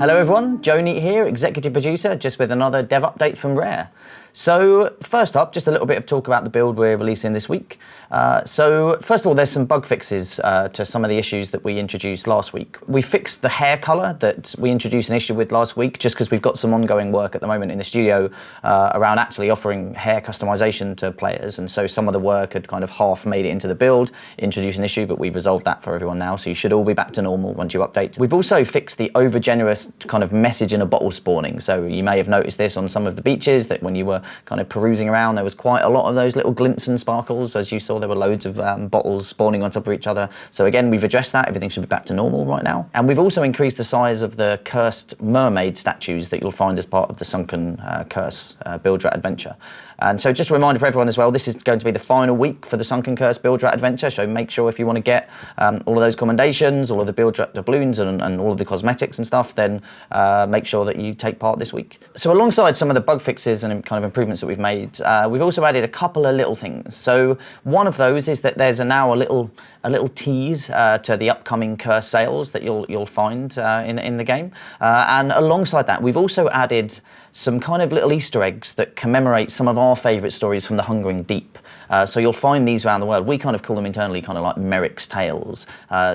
Hello everyone, Joe Neat here, executive producer, just with another dev update from Rare. So first up, just a little bit of talk about the build we're releasing this week. So first of all, there's some bug fixes to some of the issues that we introduced last week. We fixed the hair color that we introduced an issue with last week, just because we've got some ongoing work at the moment in the studio around actually offering hair customization to players. And so some of the work had kind of half made it into the build, introduced an issue, but we've resolved that for everyone now. So you should all be back to normal once you update. We've also fixed the over-generous kind of message in a bottle spawning. So you may have noticed this on some of the beaches, that when you were kind of perusing around, there was quite a lot of those little glints and sparkles. As you saw, there were loads of bottles spawning on top of each other. So again, we've addressed that. Everything should be back to normal right now. And we've also increased the size of the cursed mermaid statues that you'll find as part of the Sunken Curse Build Rat adventure. And so just a reminder for everyone as well, this is going to be the final week for the Sunken Curse Build Rat adventure, so make sure if you want to get all of those commendations, all of the Build Rat doubloons and all of the cosmetics and stuff, then make sure that you take part this week. So alongside some of the bug fixes and kind of improvements that we've made, we've also added a couple of little things. So one of those is that there's now a little tease to the upcoming curse sales that you'll find in the game. And alongside that, we've also added some kind of little Easter eggs that commemorate some of our favourite stories from the Hungering Deep. So you'll find these around the world. We kind of call them internally kind of like Merrick's Tales.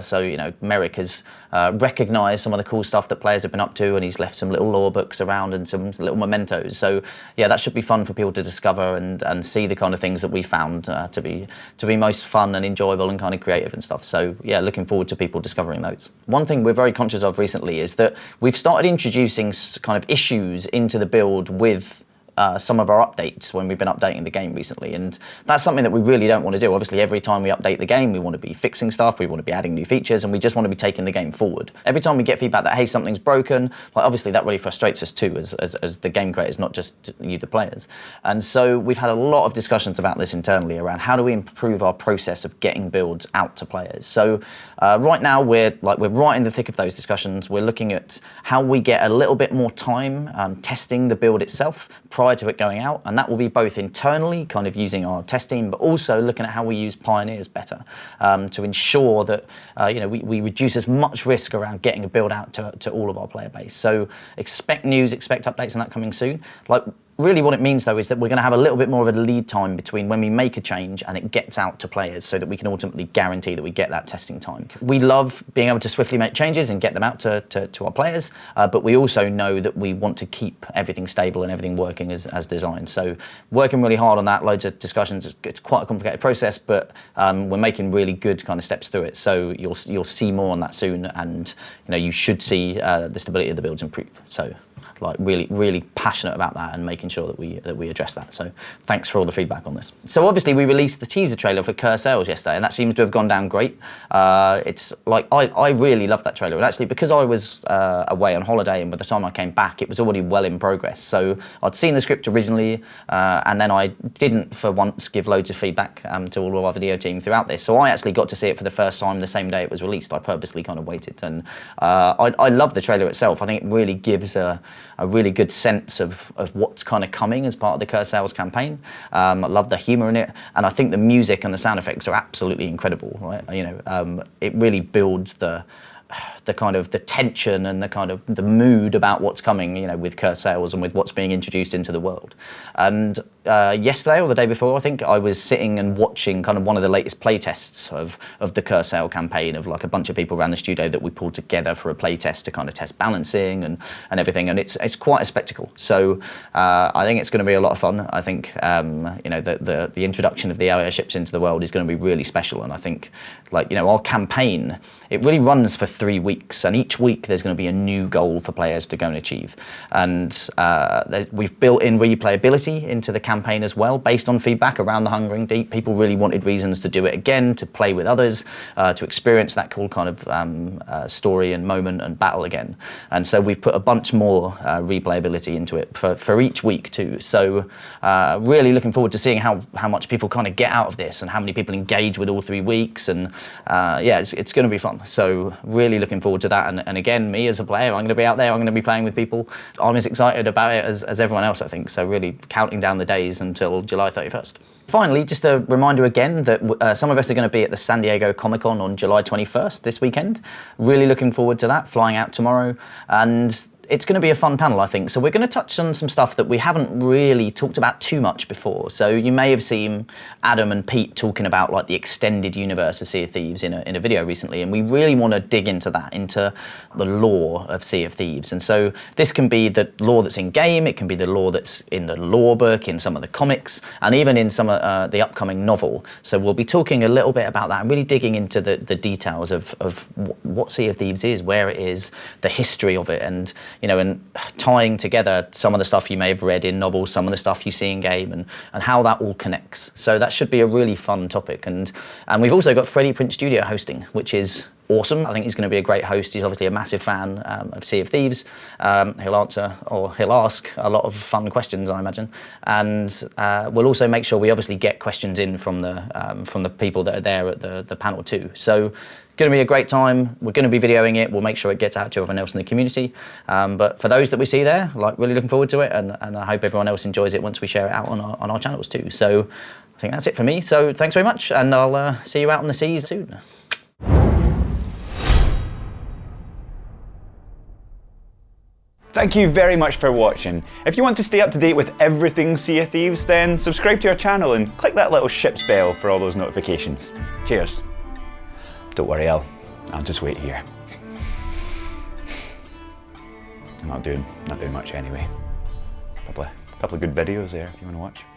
So, you know, Merrick has recognised some of the cool stuff that players have been up to, and he's left some little lore books around and some little mementos. So yeah, that should be fun for people to discover and see the kind of things that we found to be most fun and enjoyable and kind of creative and stuff. So yeah, looking forward to people discovering those. One thing we're very conscious of recently is that we've started introducing kind of issues into the build with some of our updates when we've been updating the game recently, and that's something that we really don't want to do. Obviously, every time we update the game, we want to be fixing stuff, we want to be adding new features, and we just want to be taking the game forward. Every time we get feedback that, hey, something's broken, like obviously that really frustrates us too as the game creators, not just you, the players. And so we've had a lot of discussions about this internally around how do we improve our process of getting builds out to players. So right now we're right in the thick of those discussions. We're looking at how we get a little bit more time testing the build itself prior to it going out, and that will be both internally, kind of using our test team, but also looking at how we use pioneers better to ensure that we reduce as much risk around getting a build out to all of our player base. So expect news, expect updates on that coming soon. Really what it means though is that we're going to have a little bit more of a lead time between when we make a change and it gets out to players, so that we can ultimately guarantee that we get that testing time. We love being able to swiftly make changes and get them out to our players, but we also know that we want to keep everything stable and everything working as designed. So working really hard on that, loads of discussions. It's quite a complicated process, but we're making really good kind of steps through it. So you'll see more on that soon, and you should see the stability of the builds improve. So really passionate about that and making sure that we address that. So thanks for all the feedback on this. So obviously we released the teaser trailer for Curse Sales yesterday, and that seems to have gone down great. It's like I really loved that trailer, and actually because I was away on holiday, and by the time I came back it was already well in progress. So I'd seen the script originally, and then I didn't for once give loads of feedback to all of our video team throughout this. So I actually got to see it for the first time the same day it was released. I purposely kind of waited, and I love the trailer itself. I think it really gives a really good sense of what's kind of coming as part of the Curse Sales campaign. I love the humour in it, and I think the music and the sound effects are absolutely incredible. Right? It really builds the kind of the tension and the kind of the mood about what's coming, with Curse Sales and with what's being introduced into the world. And yesterday or the day before, I think I was sitting and watching kind of one of the latest playtests of the Curse Sale campaign, of like a bunch of people around the studio that we pulled together for a playtest to kind of test balancing and everything, and it's quite a spectacle. So I think it's going to be a lot of fun. I think the introduction of the airships into the world is going to be really special, and I think our campaign, it really runs for 3 weeks, and each week there's going to be a new goal for players to go and achieve. And we've built in replayability into the campaign as well, based on feedback around the Hungering Deep. People really wanted reasons to do it again, to play with others, to experience that cool kind of story and moment and battle again. And so we've put a bunch more replayability into it for each week too. So really looking forward to seeing how much people kind of get out of this and how many people engage with all 3 weeks. And it's going to be fun. So really looking forward to that. And again, me as a player, I'm going to be out there, I'm going to be playing with people. I'm as excited about it as everyone else, I think. So really counting down the days until July 31st. Finally, just a reminder again that some of us are going to be at the San Diego Comic-Con on July 21st this weekend. Really looking forward to that, flying out tomorrow. And it's going to be a fun panel, I think. So we're going to touch on some stuff that we haven't really talked about too much before. So you may have seen Adam and Pete talking about like the extended universe of Sea of Thieves in a video recently, and we really want to dig into that, into the lore of Sea of Thieves. And so this can be the lore that's in game, it can be the lore that's in the lore book, in some of the comics, and even in some of the upcoming novel. So we'll be talking a little bit about that and really digging into the details of what Sea of Thieves is, where it is, the history of it, and and tying together some of the stuff you may have read in novels, some of the stuff you see in game, and how that all connects. So that should be a really fun topic. And we've also got Freddie Prinze Studio hosting, which is awesome. I think he's going to be a great host. He's obviously a massive fan of Sea of Thieves. He'll answer, or he'll ask, a lot of fun questions, I imagine. And we'll also make sure we obviously get questions in from the people that are there at the panel too. So going to be a great time. We're going to be videoing it. We'll make sure it gets out to everyone else in the community. But for those that we see there, like, really looking forward to it, and I hope everyone else enjoys it once we share it out on our channels too. So I think that's it for me. So thanks very much, and I'll see you out on the seas soon. Thank you very much for watching. If you want to stay up to date with everything Sea of Thieves, then subscribe to our channel and click that little ship's bell for all those notifications. Cheers. Don't worry, I'll just wait here. I'm not doing much anyway. Couple of good videos there if you want to watch.